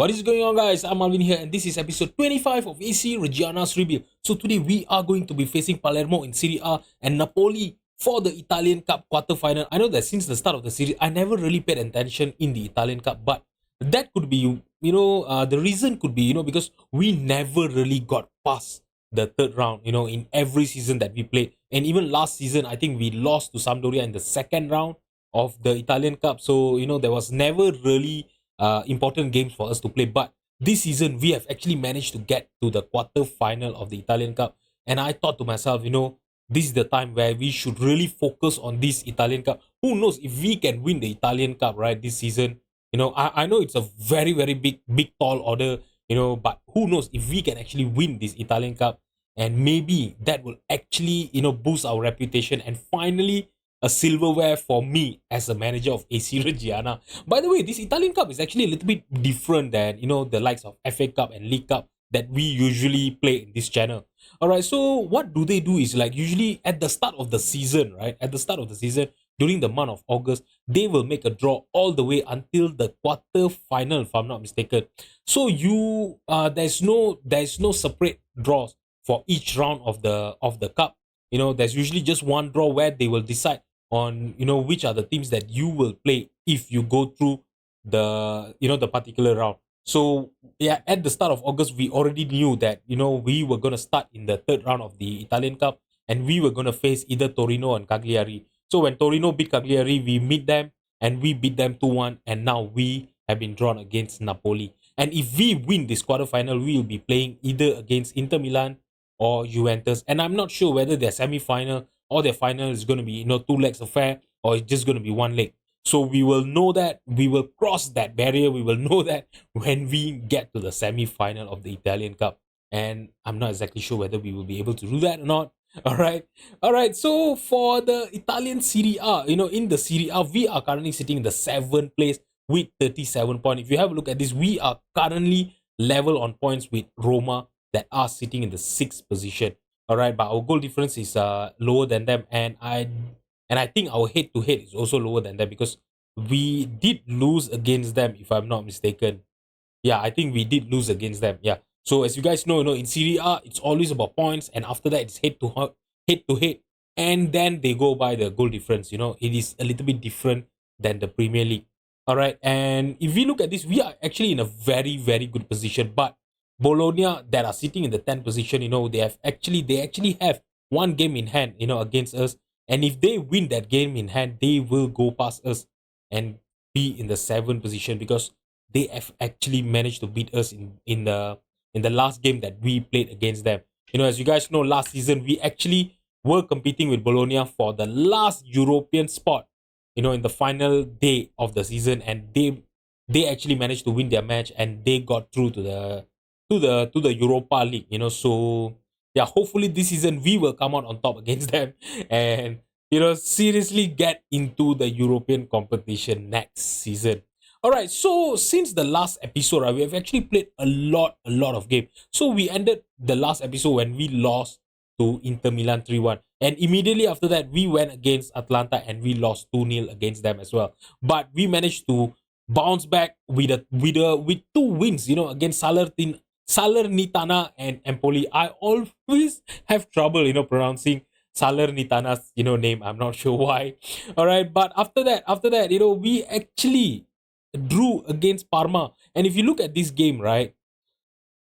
What is going on, guys? I'm Alvin here, and this is episode 25 of AC Reggiana's Review. So today we are going to be facing Palermo in Serie A and Napoli for the Italian Cup quarterfinal. I know that since the start of the series, I never really paid attention in the Italian Cup, but that could be, the reason could be, because we never really got past the third round, in every season that we played. And even last season, I think we lost to Sampdoria in the second round of the Italian Cup. So, there was never really important games for us to play. But this season, we have actually managed to get to the quarter final of the Italian Cup. And I thought to myself, this is the time where we should really focus on this Italian Cup. Who knows if we can win the Italian Cup, right, this season? I know it's a very, very big, tall order, but who knows if we can actually win this Italian Cup. And maybe that will actually, boost our reputation and finally a silverware for me as a manager of AC Reggiana. By the way, this Italian Cup is actually a little bit different than, the likes of FA Cup and League Cup that we usually play in this channel. All right, so what do they do is like usually at the start of the season, right? At the start of the season, during the month of August, they will make a draw all the way until the quarter final, if I'm not mistaken. So there's no separate draws for each round of the cup. There's usually just one draw where they will decide on which are the teams that you will play if you go through the particular round. So yeah, at the start of August, we already knew that we were gonna start in the third round of the Italian Cup, and we were gonna face either Torino and Cagliari. So when Torino beat Cagliari, we meet them and we beat them 2-1, and now we have been drawn against Napoli. And if we win this quarterfinal, we will be playing either against Inter Milan or Juventus. And I'm not sure whether their semi-final or their final is going to be, two legs affair, or it's just going to be one leg. So we will know that, we will cross that barrier, we will know that when we get to the semi-final of the Italian Cup. And I'm not exactly sure whether we will be able to do that or not. All right. So for the Italian Serie A, in the Serie A, we are currently sitting in the 7th place with 37 points. If you have a look at this, we are currently level on points with Roma that are sitting in the 6th position. All right, but our goal difference is lower than them, and I think our head to head is also lower than them because we did lose against them, if I'm not mistaken. Yeah, I think we did lose against them. Yeah. So as you guys know, in Serie A, it's always about points, and after that, it's head to head, and then they go by the goal difference. It is a little bit different than the Premier League. All right, and if we look at this, we are actually in a very, very good position. But Bologna, that are sitting in the 10th position, they actually have one game in hand, against us. And if they win that game in hand, they will go past us and be in the 7th position because they have actually managed to beat us in the last game that we played against them. As you guys know, last season we actually were competing with Bologna for the last European spot, in the final day of the season, and they actually managed to win their match and they got through to the Europa League. So yeah, hopefully this season we will come out on top against them and seriously get into the European competition next season. All right, so since the last episode, right, we have actually played a lot of games. So we ended the last episode when we lost to Inter Milan 3-1. And immediately after that, we went against Atlanta and we lost 2-0 against them as well. But we managed to bounce back with two wins, against Salernitana and Empoli. I always have trouble, pronouncing Salernitana's, name. I'm not sure why. All right, but after that, we actually drew against Parma. And if you look at this game, right?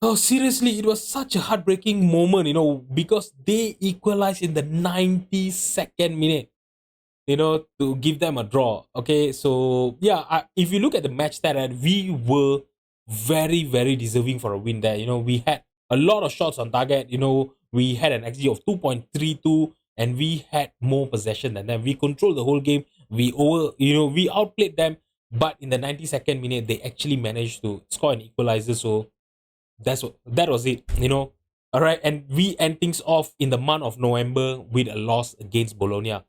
Oh, seriously, it was such a heartbreaking moment, because they equalized in the 92nd minute, to give them a draw. Okay, so yeah, if you look at the match stat, right, we were very, very deserving for a win there. We had a lot of shots on target. We had an XG of 2.32 and we had more possession than them. We controlled the whole game. We outplayed them, but in the 92nd minute, they actually managed to score an equalizer. So that was it. All right, and we end things off in the month of November with a loss against Bologna.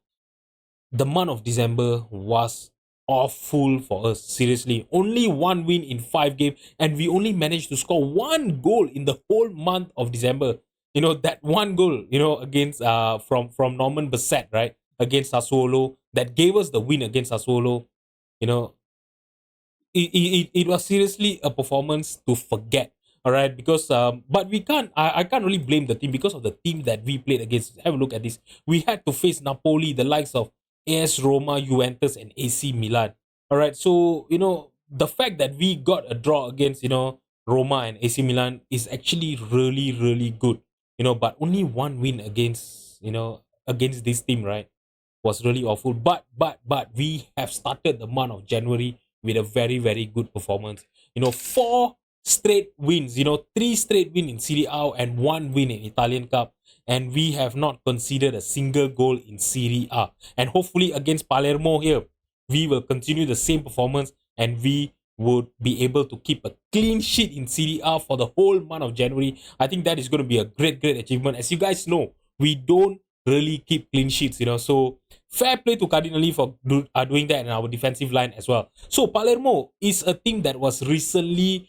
The month of December was awful for us. Seriously, only one win in 5 games, and we only managed to score one goal in the whole month of December. That one goal, against from Norman Bassett, right, against Sassuolo, that gave us the win against Sassuolo. You know, it was seriously a performance to forget. All right, because but I can't really blame the team because of the team that we played against. Have a look at this. We had to face Napoli, the likes of AS Roma, Juventus, and AC Milan. All right, so the fact that we got a draw against Roma and AC Milan is actually really really good. But only one win against against this team, right? Was really awful. But we have started the month of January with a very very good performance. Four straight wins. Three straight wins in Serie A and one win in Italian Cup, and we have not conceded a single goal in Serie A. And hopefully against Palermo here, we will continue the same performance and we would be able to keep a clean sheet in Serie A for the whole month of January. I think that is going to be a great, great achievement. As you guys know, we don't really keep clean sheets, So fair play to Cardinali for doing that in our defensive line as well. So Palermo is a team that was recently,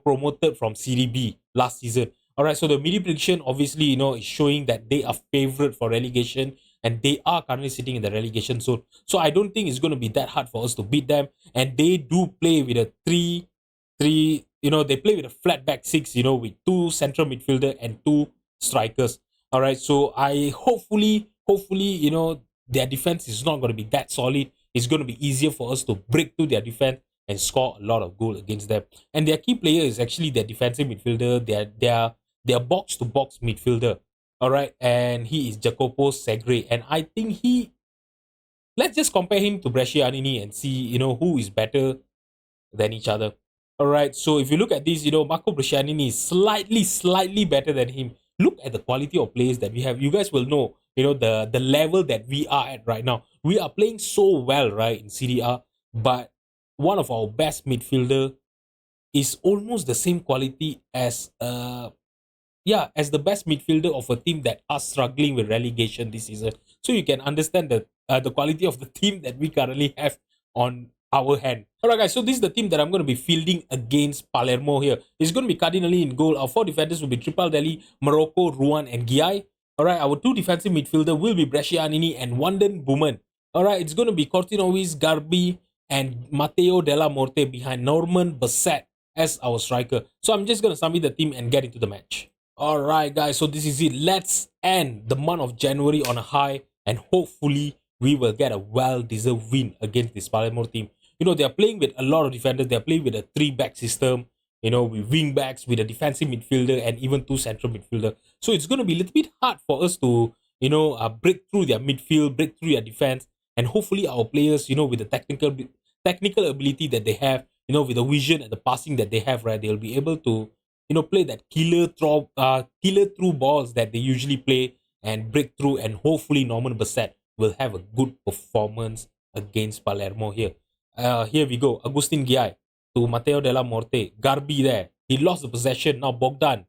promoted from Serie B last season. All right, so the media prediction obviously, is showing that they are favorite for relegation and they are currently sitting in the relegation zone. So I don't think it's going to be that hard for us to beat them. And they do play with a three, they play with a flat back six, with two central midfielder and two strikers. All right, so I hopefully, their defense is not going to be that solid. It's going to be easier for us to break through their defense and score a lot of goal against them. And their key player is actually their defensive midfielder, their box to box midfielder. All right, and he is Jacopo Segre, and I think let's just compare him to Brescianini and see who is better than each other. All right, so if you look at this, Marco Brescianini is slightly better than him. Look at the quality of players that we have. You guys will know, the level that we are at right now. We are playing so well, right, in Serie A, but one of our best midfielder is almost the same quality as as the best midfielder of a team that are struggling with relegation this season. So you can understand the quality of the team that we currently have on our hand. Alright guys, so this is the team that I'm going to be fielding against Palermo here. It's going to be Cardinali in goal. Our four defenders will be Tripaldelli, Morocco, Ruan, and Giai. Alright, our two defensive midfielder will be Brescianini and Wanden Boomen. Alright, it's going to be Cortinovis, Garbi, and Matteo Della Morte behind Norman Bassett as our striker. So I'm just going to submit the team and get into the match. Alright guys, so this is it. Let's end the month of January on a high and hopefully we will get a well-deserved win against this Palermo team. They are playing with a lot of defenders. They are playing with a three-back system, with wing backs, with a defensive midfielder and even two central midfielder. So it's going to be a little bit hard for us to, break through their midfield, break through their defense, and hopefully our players, with the technical ability that they have, with the vision and the passing that they have, right, they'll be able to play that killer through balls that they usually play and break through, and hopefully Norman Bassett will have a good performance against Palermo here. Here we go. Agustin Giai to Matteo Della Morte. Garbi there. He lost the possession. Now Bogdan.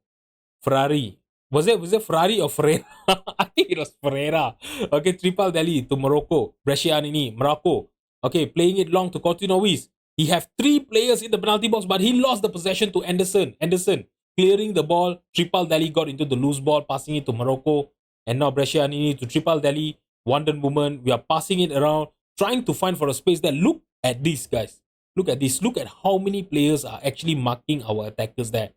Ferrari. Was it Ferrari or Ferreira? I think it was Ferreira. Okay, Tripaldelli to Morocco. Brescianini. Morocco. Okay, playing it long to Cortinovis. He have three players in the penalty box, but he lost the possession to Anderson. Anderson clearing the ball. Tripaldelli got into the loose ball, passing it to Morocco. And now Brescianini to Tripaldelli. Wanden Woman. We are passing it around, trying to find for a space there. Look at this, guys. Look at this. Look at how many players are actually marking our attackers there.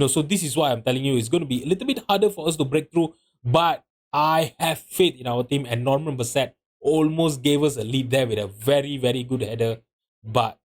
So this is why I'm telling you it's going to be a little bit harder for us to break through. But I have faith in our team, and Norman Bassett almost gave us a lead there with a very, very good header. But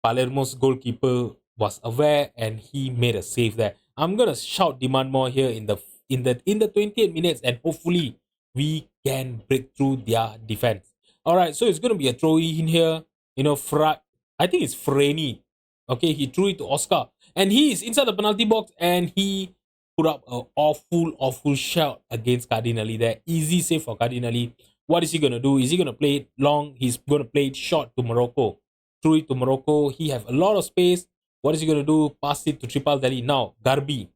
Palermo's goalkeeper was aware and he made a save there. I'm gonna shout demand more here in the 28 minutes, and hopefully we can break through their defense. Alright, so it's gonna be a throw in here. I think it's Freni. Okay, he threw it to Oscar. And he is inside the penalty box and he put up an awful shot against Cardinali there. Easy save for Cardinali. What is he gonna do? Is he gonna play it long? He's gonna play it short to Morocco. Threw it to Morocco. He have a lot of space. What is he gonna do? Pass it to Tripaldelli. Now, Garbi.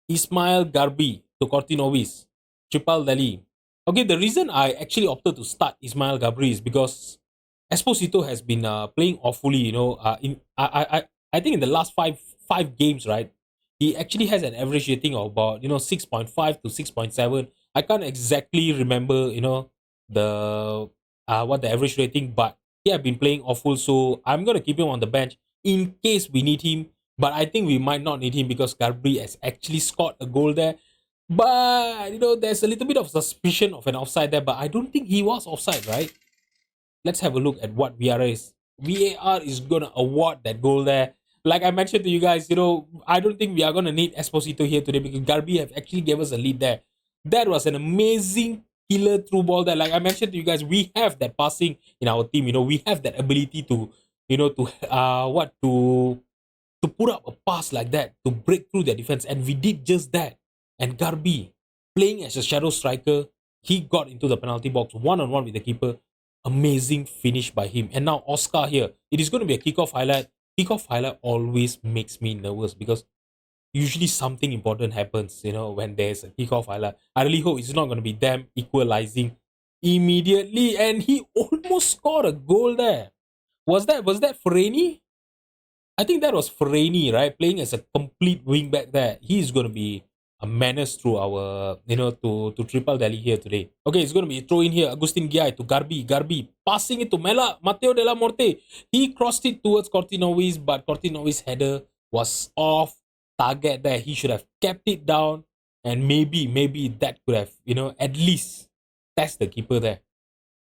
Ismail Garbi to Cortinovis. Tripaldelli. Okay, the reason I actually opted to start Ismail Garbi is because Esposito has been playing awfully. I think in the last five games, right, he actually has an average rating of about 6.5 to 6.7. I can't exactly remember the what the average rating, but he have been playing awful, so I'm gonna keep him on the bench in case we need him. But I think we might not need him because Garbi has actually scored a goal there. But there's a little bit of suspicion of an offside there, but I don't think he was offside, right? Let's have a look at what VAR is. VAR is gonna award that goal there. Like I mentioned to you guys, I don't think we are gonna need Esposito here today because Garbi have actually gave us a lead there. That was an amazing killer through ball there. Like I mentioned to you guys, we have that passing in our team. We have that ability to, to put up a pass like that to break through their defense, and we did just that. And Garbi, playing as a shadow striker, he got into the penalty box one on one with the keeper. Amazing finish by him. And now Oscar here. It is going to be a kickoff highlight. Kickoff highlight always makes me nervous because usually something important happens, when there's a kickoff highlight. I really hope it's not going to be them equalizing immediately. And he almost scored a goal there. Was that Fellaini? I think that was Fellaini, right? Playing as a complete wing back there. He's going to be a menace through our, to Triple Delhi here today. Okay, it's going to be a throw in here. Agustin Giai to Garbi. Garbi passing it to Matteo Della Morte. He crossed it towards Cortinovis, but Cortinovis' header was off target there. He should have kept it down, and maybe that could have, at least test the keeper there.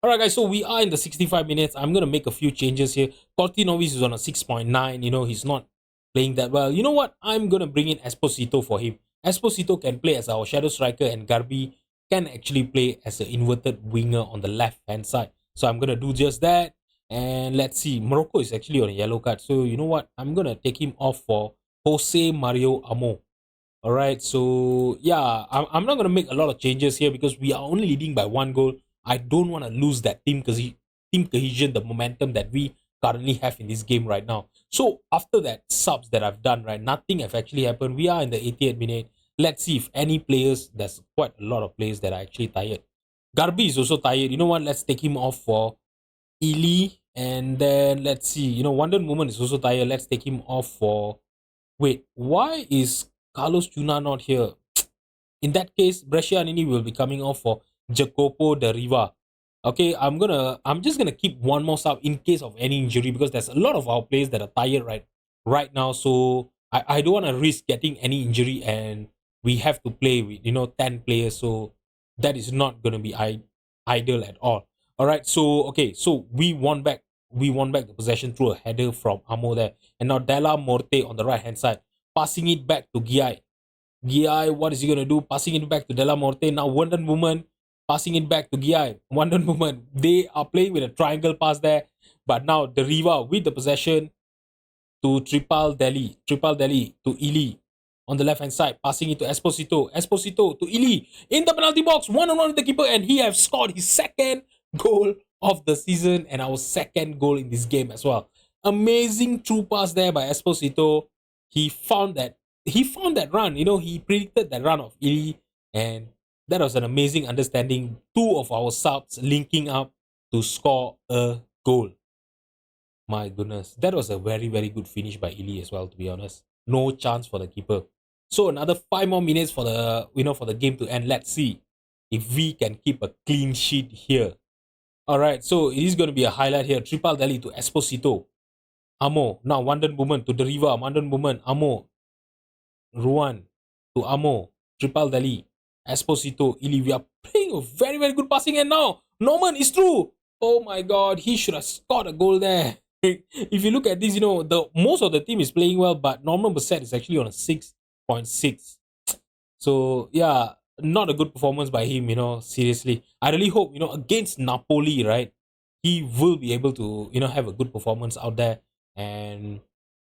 Alright guys, so we are in the 65 minutes. I'm going to make a few changes here. Cortinovis is on a 6.9. He's not playing that well. You know what? I'm going to bring in Esposito for him. Esposito can play as our shadow striker, and Garbi can actually play as an inverted winger on the left hand side. So I'm going to do just that. And let's see. Morocco is actually on a yellow card. So you know what? I'm going to take him off for Jose Mario Amo. Alright, so yeah, I'm not going to make a lot of changes here because we are only leading by one goal. I don't want to lose that team cohesion, the momentum that we currently have in this game right now. So after that subs that I've done, right, nothing have actually happened. We are in the 88th minute. Let's see if any players, there's quite a lot of players that are actually tired. Garbi is also tired. You know what? Let's take him off for Ely. And then let's see. Wonder Woman is also tired. Let's take him off for... Wait, why is Carlos Juna not here? In that case, Brescianini will be coming off for Jacopo de Riva. Okay, I'm just gonna keep one more sub in case of any injury because there's a lot of our players that are tired right now. So I don't want to risk getting any injury, and we have to play with 10 players. So that is not gonna be ideal at all. All right, so okay, so we won back the possession through a header from Amo there, and now Della Morte on the right hand side, passing it back to Giai. Giai, what is he gonna do? Passing it back to Della Morte. Now Wonder Woman passing it back to Giai. Wonder Woman. They are playing with a triangle pass there. But now the Riva with the possession to Triple Delhi to Ili on the left hand side, passing it to Esposito to Ili in the penalty box, one on one with the keeper, and he has scored his second goal of the season and our second goal in this game as well. Amazing true pass there by Esposito. He found that run. He predicted that run of Ili, and that was an amazing understanding. Two of our subs linking up to score a goal. My goodness, that was a very, very good finish by Ili as well, to be honest. No chance for the keeper. So another 5 more minutes for the game to end. Let's see if we can keep a clean sheet here. Alright, so it is going to be a highlight here. Triple Delhi to Esposito. Amo. Now Wonder Woman to the Riva. Wonder Woman. Amo. Ruan to Amo. Triple Delhi. Esposito. Ili. We are playing a very, very good passing, and now Norman is through. Oh my god, he should have scored a goal there. If you look at this, the most of the team is playing well, but Norman Bassett is actually on a 6.6. So yeah, not a good performance by him, seriously. I really hope, against Napoli, right, he will be able to, have a good performance out there. And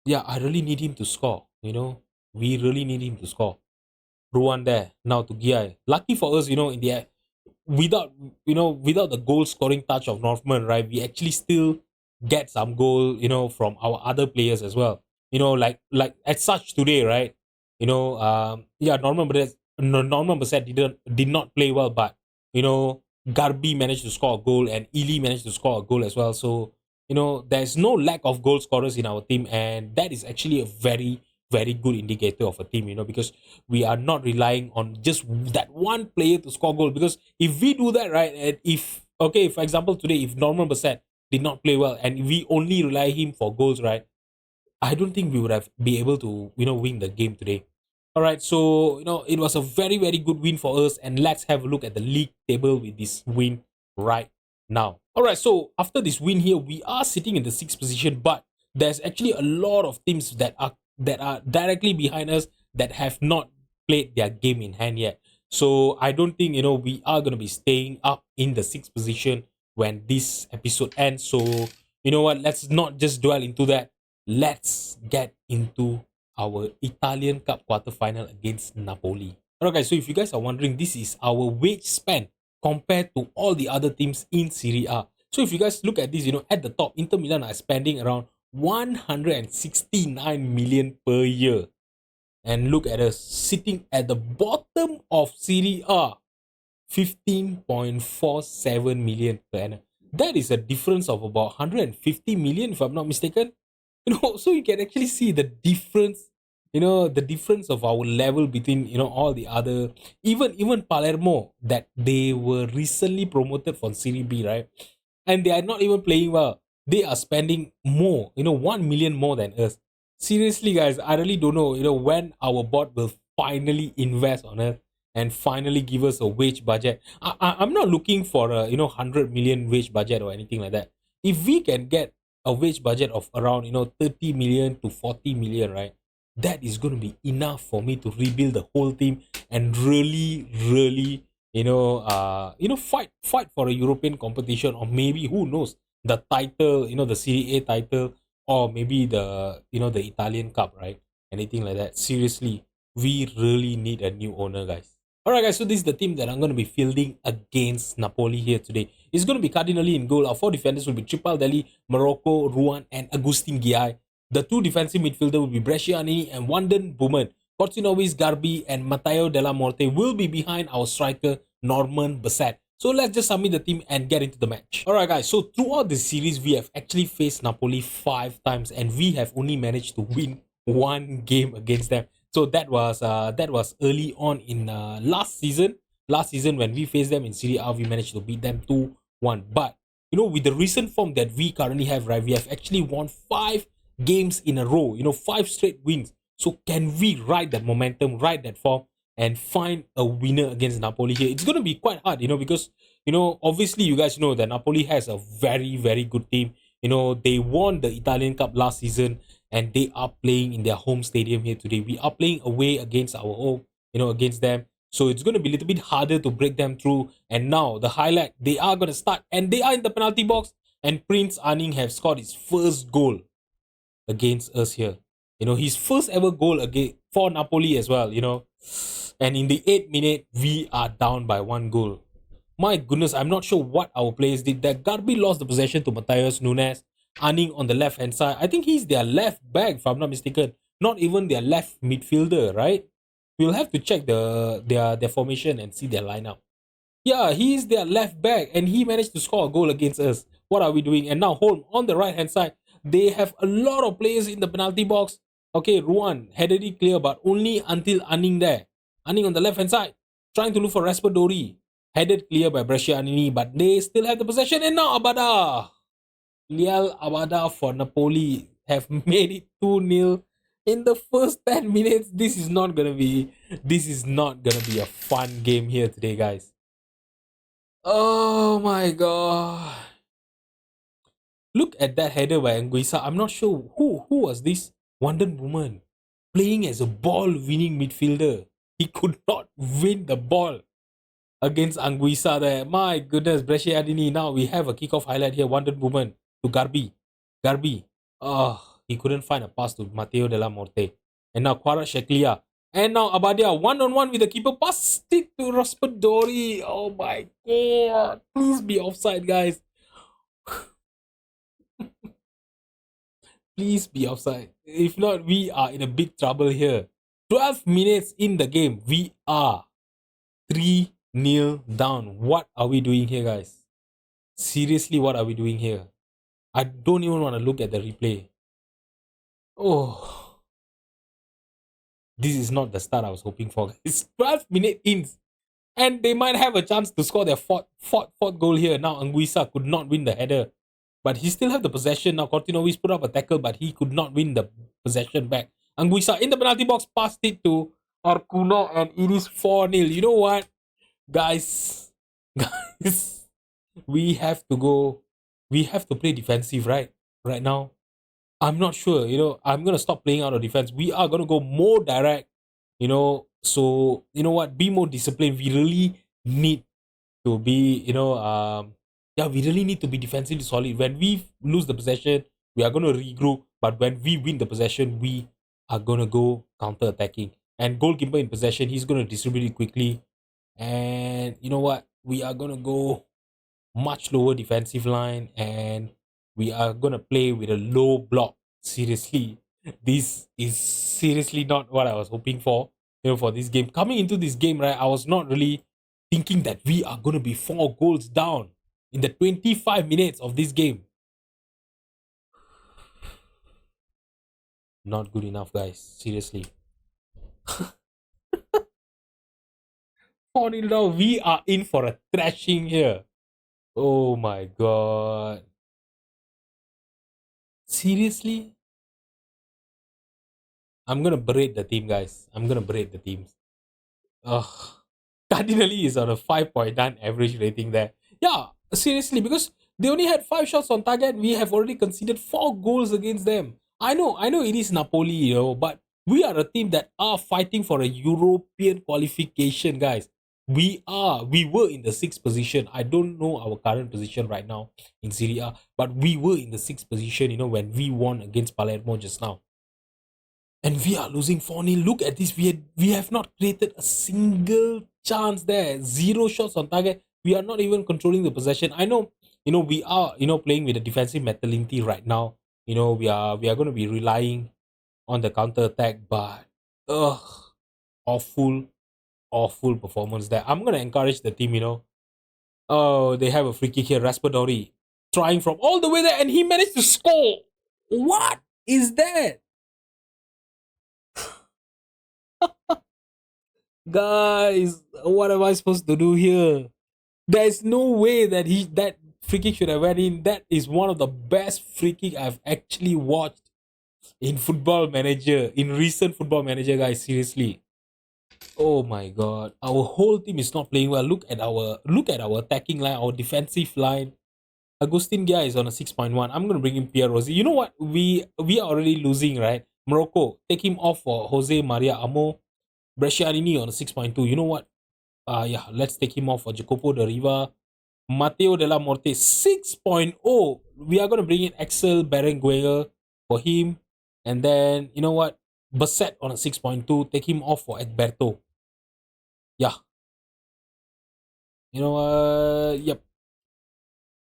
yeah, I really need him to score, we really need him to score. Ruan there, now to Giai. Lucky for us, in the without the goal scoring touch of Northman, right, we actually still get some goal, from our other players as well. Like as such today, right? Yeah, Norman Bassett did not play well, but Garbi managed to score a goal and Ili managed to score a goal as well. So there's no lack of goal scorers in our team, and that is actually a very, very good indicator of a team, because we are not relying on just that one player to score goal. Because if we do that, right, and if for example today, if Norman Bassett did not play well and we only rely him for goals, right, I don't think we would have be able to, win the game today. All right, so it was a very very good win for us, and let's have a look at the league table with this win right now. All right, so after this win here, we are sitting in the sixth position, but there's actually a lot of teams that are directly behind us that have not played their game in hand yet. So I don't think we are gonna be staying up in the sixth position when this episode ends. So you know what? Let's not just dwell into that. Let's get into our Italian Cup quarterfinal against Napoli. Alright guys, so if you guys are wondering, this is our wage spend compared to all the other teams in Serie A. So if you guys look at this, at the top, Inter Milan are spending around 169 million per year. And look at us, sitting at the bottom of Serie A, 15.47 million per annum. That is a difference of about 150 million, if I'm not mistaken. So you can actually see the difference, the difference of our level between, all the other, even Palermo, that they were recently promoted from Serie B, right? And they are not even playing well. They are spending more, 1 million more than us. Seriously, guys, I really don't know, when our board will finally invest on us and finally give us a wage budget. I'm not looking for a, 100 million wage budget or anything like that. If we can get a wage budget of around 30 million to 40 million, right, that is going to be enough for me to rebuild the whole team and really fight for a European competition, or maybe, who knows, the title, the Serie A title, or maybe the Italian Cup, right? Anything like that. Seriously, we really need a new owner, guys. Alright guys, so this is the team that I'm going to be fielding against Napoli here today. It's going to be Cardinelli in goal. Our four defenders will be Tripaldelli, Morocco, Ruan, and Agustin Giai. The two defensive midfielders will be Bresciani and Wanden Bowman. Portinovis, Garbi, and Matteo Della Morte will be behind our striker, Norman Bassett. So let's just submit the team and get into the match. Alright guys, so throughout the series, we have actually faced Napoli 5 times and we have only managed to win one game against them. So that was early on in last season. Last season when we faced them in Serie A, we managed to beat them 2-1. But with the recent form that we currently have, right, we have actually won 5 games in a row. 5 straight wins. So can we ride that momentum, ride that form, and find a winner against Napoli here? It's going to be quite hard, because obviously you guys know that Napoli has a very very good team. They won the Italian Cup last season, and they are playing in their home stadium here today. We are playing away against our home, against them. So it's going to be a little bit harder to break them through. And now the highlight, they are going to start, and they are in the penalty box, and Prince Anning have scored his first goal against us here. His first ever goal again for Napoli as well, and in the 8th minute, we are down by 1 goal. My goodness, I'm not sure what our players did. That Garbi lost the possession to Matthias Nunes. Anning on the left hand side. I think he's their left back, if I'm not mistaken. Not even their left midfielder, right? We'll have to check their formation and see their lineup. Yeah, he's their left back, and he managed to score a goal against us. What are we doing? And now Holm on the right hand side. They have a lot of players in the penalty box. Okay, Ruan headed it clear, but only until Anning there. Anning on the left hand side, trying to look for Raspadori. Headed clear by Bresciani, but they still have the possession. And now Abada. Lial Abada for Napoli have made it 2-0 in the first 10 minutes. This is not gonna be a fun game here today, guys. Oh my god. Look at that header by Anguissa. I'm not sure who was this Wonder Woman playing as a ball-winning midfielder. He could not win the ball against Anguissa there. My goodness, Bresciani. Now we have a kickoff highlight here. Wonder Woman to Garbi. He couldn't find a pass to Matteo Della Morte. And now Quara Sheklia. And now Abadia, 1-on-1 with the keeper. Pass it to Raspadori. Oh my god. Please be offside, guys. Please be offside. If not, we are in a big trouble here. 12 minutes in the game. We are 3-0 down. What are we doing here, guys? Seriously, what are we doing here? I don't even want to look at the replay. Oh. This is not the start I was hoping for. It's 12 minutes in. And they might have a chance to score their fourth goal here. Now Anguissa could not win the header. But he still have the possession. Now Cortinovis put up a tackle, but he could not win the possession back. Anguissa in the penalty box, passed it to Arcuna, and it is 4-0. You know what, guys? Guys, we have to go. We have to play defensive, right? Right now, I'm not sure. I'm gonna stop playing out of defense. We are gonna go more direct. So you know what? Be more disciplined. We really need to be, yeah, we really need to be defensively solid. When we lose the possession, we are gonna regroup. But when we win the possession, we are gonna go counter attacking. And goalkeeper in possession, he's gonna distribute it quickly. And you know what? We are gonna go much lower defensive line, and we are gonna play with a low block. Seriously, this is seriously not what I was hoping for. For this game, coming into this game, right? I was not really thinking that we are gonna be 4 goals down in the 25 minutes of this game. Not good enough, guys. Seriously. 4-0 down. We are in for a thrashing here. Oh my god. Seriously? I'm gonna berate the team, guys. I'm gonna berate the teams. Ugh. Cardinally is on a 5.9 average rating there. Yeah, seriously, because they only had 5 shots on target. We have already conceded 4 goals against them. I know it is Napoli, but we are a team that are fighting for a European qualification, guys. We were in the 6th position. I don't know our current position right now in Serie A, but we were in the 6th position, when we won against Palermo just now. And we are losing 4-0. Look at this. We have not created a single chance there. 0 shots on target. We are not even controlling the possession. I know, we are, playing with a defensive mentality right now. We are going to be relying on the counter attack, but ugh, awful, awful performance there. I'm going to encourage the team, Oh, they have a free kick here. Raspadori trying from all the way there, and he managed to score. What is that? Guys, what am I supposed to do here? There's no way that free kick should have went in. That is one of the best free kick I've actually watched in recent Football Manager, guys. Seriously. Oh my god. Our whole team is not playing well. Look at our attacking line, our defensive line. Agustin Gia is on a 6.1. I'm gonna bring in Pierre Rossi. You know what? We are already losing, right? Morocco, take him off for Jose Maria Amo. Brescianini on a 6.2. You know what? Yeah, let's take him off for Jacopo de Riva. Matteo Della Morte 6.0. We are going to bring in Axel Berenguer for him. And then, you know what? Basset on a 6.2. Take him off for Edberto. Yeah. You know what? Yep.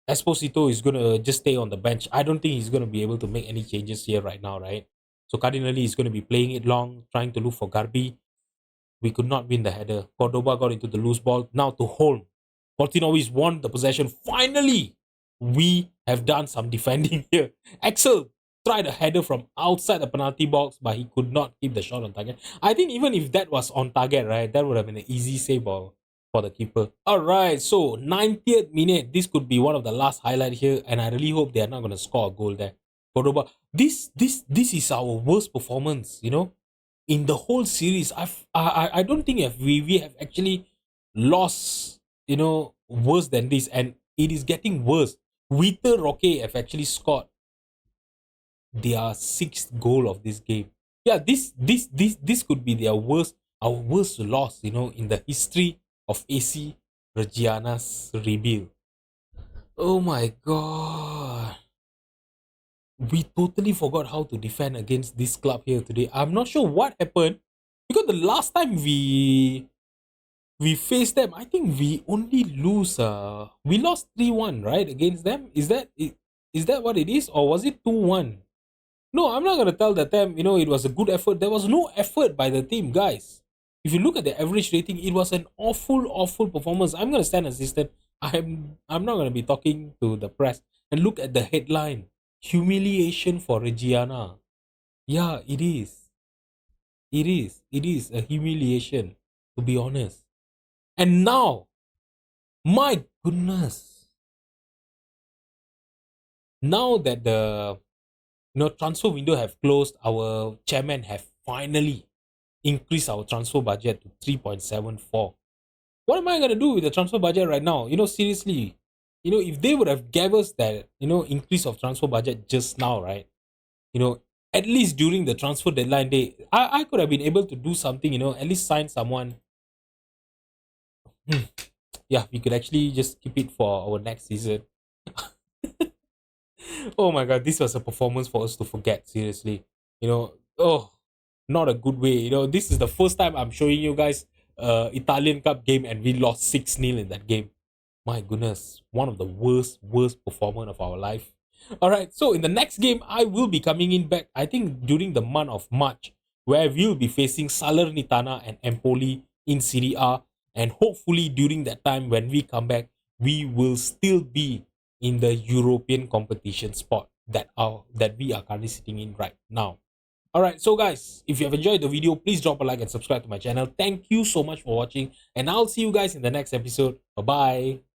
Esposito is going to just stay on the bench. I don't think he's going to be able to make any changes here right now, right? So Cardinelli is going to be playing it long, trying to look for Garbi. We could not win the header. Cordoba got into the loose ball. Now to Holm. Portinovis won the possession. Finally, we have done some defending here. Axel tried a header from outside the penalty box, but he could not keep the shot on target. I think even if that was on target, right, that would have been an easy save for the keeper. Alright, so 90th minute. This could be one of the last highlights here, and I really hope they are not going to score a goal there. Cordoba, this is our worst performance, in the whole series. I don't think we have actually lost, worse than this, and it is getting worse. Vita Roque have actually scored their 6th goal of this game. Yeah, this could be our worst loss, in the history of AC Reggiana's rebuild. Oh my god. We totally forgot how to defend against this club here today. I'm not sure what happened, because the last time we faced them, I think we only we lost 3-1, right, against them. Is that what it is, or was it 2-1? No, I'm not gonna tell the team, it was a good effort. There was no effort by the team, guys. If you look at the average rating, it was an awful performance. I'm gonna stand assistant. I'm not gonna be talking to the press. And look at the headline: humiliation for Reggiana. Yeah, it is. It is a humiliation, to be honest. And now, my goodness, now that transfer window have closed. Our chairman have finally increased our transfer budget to 3.74. What am I gonna do with the transfer budget right now? Seriously, if they would have gave us that, increase of transfer budget just now, right? You know, at least during the transfer deadline day, I could have been able to do something, at least sign someone. Yeah, we could actually just keep it for our next season. Oh my god, this was a performance for us to forget, seriously. Oh, not a good way. This is the first time I'm showing you guys Italian Cup game and we lost 6-0 in that game. My goodness, one of the worst performance of our life. Alright, so in the next game, I will be coming in back, I think during the month of March, where we'll be facing Salernitana and Empoli in Serie A. And hopefully during that time when we come back, we will still be in the European competition spot that we are currently sitting in right now. Alright, so guys, if you have enjoyed the video, please drop a like and subscribe to my channel. Thank you so much for watching, and I'll see you guys in the next episode. Bye-bye.